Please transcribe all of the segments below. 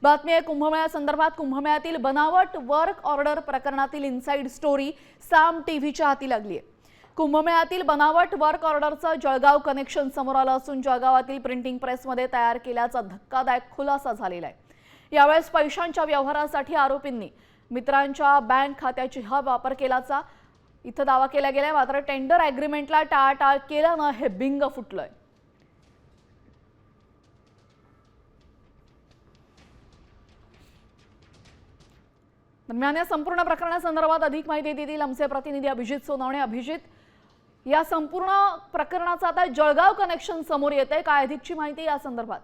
बातमी आहे कुंभमेळ्या संदर्भात। कुंभमेळ्यातील बनावट वर्क ऑर्डर प्रकरणातील इनसाइड स्टोरी साम टीव्हीच्या हाती लागली आहे। कुंभमेळ्यातील बनावट वर्क ऑर्डरचं जळगाव कनेक्शन समोर आलं असून जळगावातील प्रिंटिंग प्रेसमध्ये तयार केल्याचा धक्कादायक खुलासा झालेला आहे। यावेळेस पैशांच्या व्यवहारासाठी आरोपींनी मित्रांच्या बँक खात्याची वापर केल्याचा इथं दावा केला गेलाय। मात्र टेंडर अग्रीमेंटला टाळाटाळ केल्यानं हे बिंग फुटलंय। दरम्यान या संपूर्ण प्रकरणासंदर्भात अधिक माहिती देतील आमचे प्रतिनिधी अभिजित सोनवणे। अभिजित, या संपूर्ण प्रकरणाचा आता जळगाव कनेक्शन समोर येतंय, काय अधिकची माहिती या संदर्भात?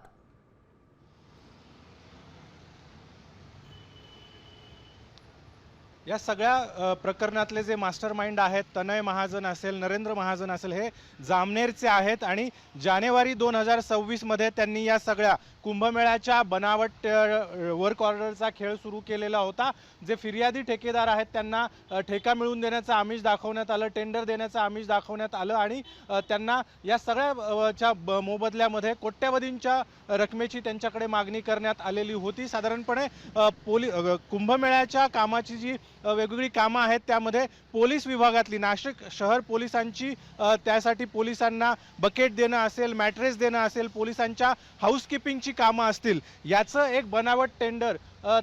या सगळ्या प्रकरणातले जे मास्टरमाइंड आहेत, तनय महाजन असेल, नरेंद्र महाजन असेल, हे जामनेरचे आहेत आणि जानेवारी 2026 मध्ये त्यांनी या सगळ्या कुंभमेळ्याच्या बनावट वर्क ऑर्डरचा खेळ सुरू केलेला होता। जे फिर्यादी ठेकेदार आहेत त्यांना ठेका मिळवून देण्याचं आमिष दाखवण्यात आलं, टेंडर देण्याचं आमिष दाखवण्यात आलं आणि त्यांना या सगळ्या मोबदल्यामध्ये कोट्यवधींच्या रकमेची त्यांच्याकडे मागणी करण्यात आलेली होती। साधारणपणे कुंभमेळ्याच्या कामाची जी वेगवेगळी कामं आहेत त्यामध्ये पोलीस विभागातली नाशिक शहर पोलिसांची त्यासाठी पोलिसांना बकेट देणं असेल, मॅट्रेस देणं असेल, पोलिसांच्या हाऊसकीपिंगची कामं असतील, याचं एक बनावट टेंडर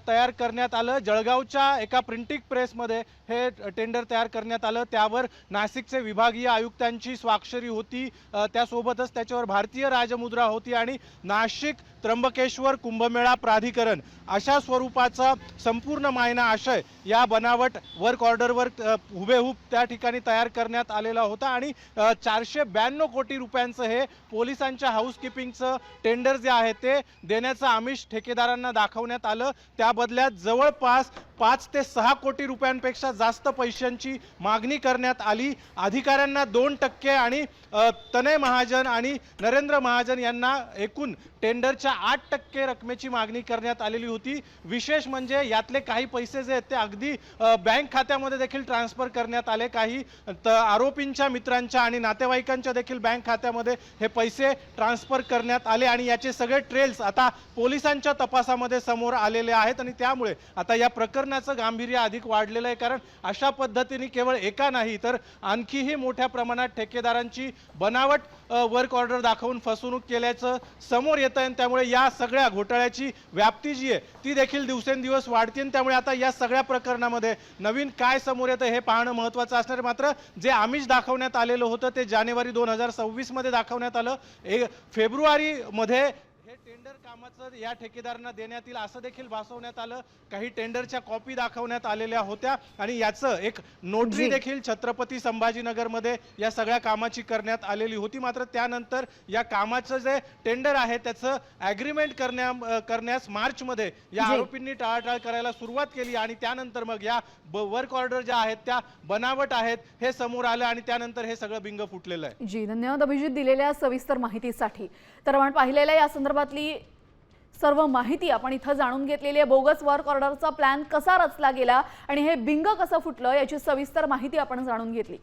तयार करण्यात आलं। जळगावच्या एका प्रिंटिंग प्रेसमध्ये हे टेंडर तयार करण्यात आलं। त्यावर नाशिकचे विभागीय आयुक्तांची स्वाक्षरी होती, त्यासोबतच त्याच्यावर भारतीय राजमुद्रा होती आणि नाशिक त्र्यंबकेश्वर कुंभमेळा प्राधिकरण अशा स्वरूपाचा संपूर्ण मायना आशय या बनावट वर्क ऑर्डरवर हुबेहूब त्या ठिकाणी तयार करण्यात आलेला होता आणि 492 कोटी रुपयांचं हे पोलिसांच्या हाऊसकीपिंगचं टेंडर जे आहे ते देण्याचं आमिष ठेकेदारांना दाखवण्यात आलं। त्या बदल्यात जवळपास 5 ते 6 कोटी रुपयांपेक्षा जास्त पैशांची मागणी करण्यात आली। अधिकाऱ्यांना 2% आणि तनय महाजन आणि नरेंद्र महाजन यांना एकूण टेंडरच्या 8% रकमेची मागणी करण्यात आलेली होती। विशेष म्हणजे यातले काही पैसे जे आहेत ते अगदी बँक खात्यामध्ये देखील ट्रान्सफर करण्यात आले। काही आरोपींच्या मित्रांच्या आणि नातेवाईकांच्या देखील बँक खात्यामध्ये हे पैसे ट्रान्सफर करण्यात आले आणि याचे सगळे ट्रेल्स आता पोलिसांच्या तपासामध्ये समोर आलेले आहेत आणि त्यामुळे आता या प्रकरणाचं गांभीर्य अधिक वाढलेलं आहे। कारण अशा पद्धतीने केवळ एका नाही तर आणखीही मोठ्या प्रमाणात ठेकेदारांची बनावट वर्क ऑर्डर दाखवून फसवणूक केल्याचं समोर येतं आणि त्यामुळे या सगळ्या घोटाळ्याची व्याप्ती जी आहे ती देखील दिवसेंदिवस वाढते आणि त्यामुळे आता या सगळ्या प्रकरणामध्ये नवीन काय समोर येतं हे पाहणं महत्त्वाचं असणार। मात्र जे आमिष दाखवण्यात आलेलं होतं ते जानेवारी 2026 मध्ये दाखवण्यात आलं। फेब्रुवारी मध्ये हे टेंडर कामाचं या ठेकेदारांना देण्यात येईल असं देखील भासवण्यात आलं। काही टेंडरच्या कॉपी दाखवण्यात आलेल्या होत्या आणि याचं एक नोटरी देखील छत्रपती संभाजीनगरमध्ये या सगळ्या कामाची करण्यात आलेली होती। मात्र त्यानंतर या कामाचं जे टेंडर आहे त्याचं ॲग्रीमेंट करण्यास मार्चमध्ये या आरोपींनी टाळाटाळ करायला सुरुवात केली आणि त्यानंतर मग या वर्क ऑर्डर ज्या आहेत त्या बनावट आहेत हे समोर आलं आणि त्यानंतर हे सगळं बिंग फुटलेलं आहे। जी, धन्यवाद अभिजित दिलेल्या सविस्तर माहितीसाठी। तर आपण पाहिलेल्या या संदर्भातली सर्व माहिती आपण इथं जाणून घेतलेली आहे। बोगस वर्क ऑर्डरचा प्लॅन कसा रचला गेला आणि हे बिंग कसं फुटलं याची सविस्तर माहिती आपण जाणून घेतली।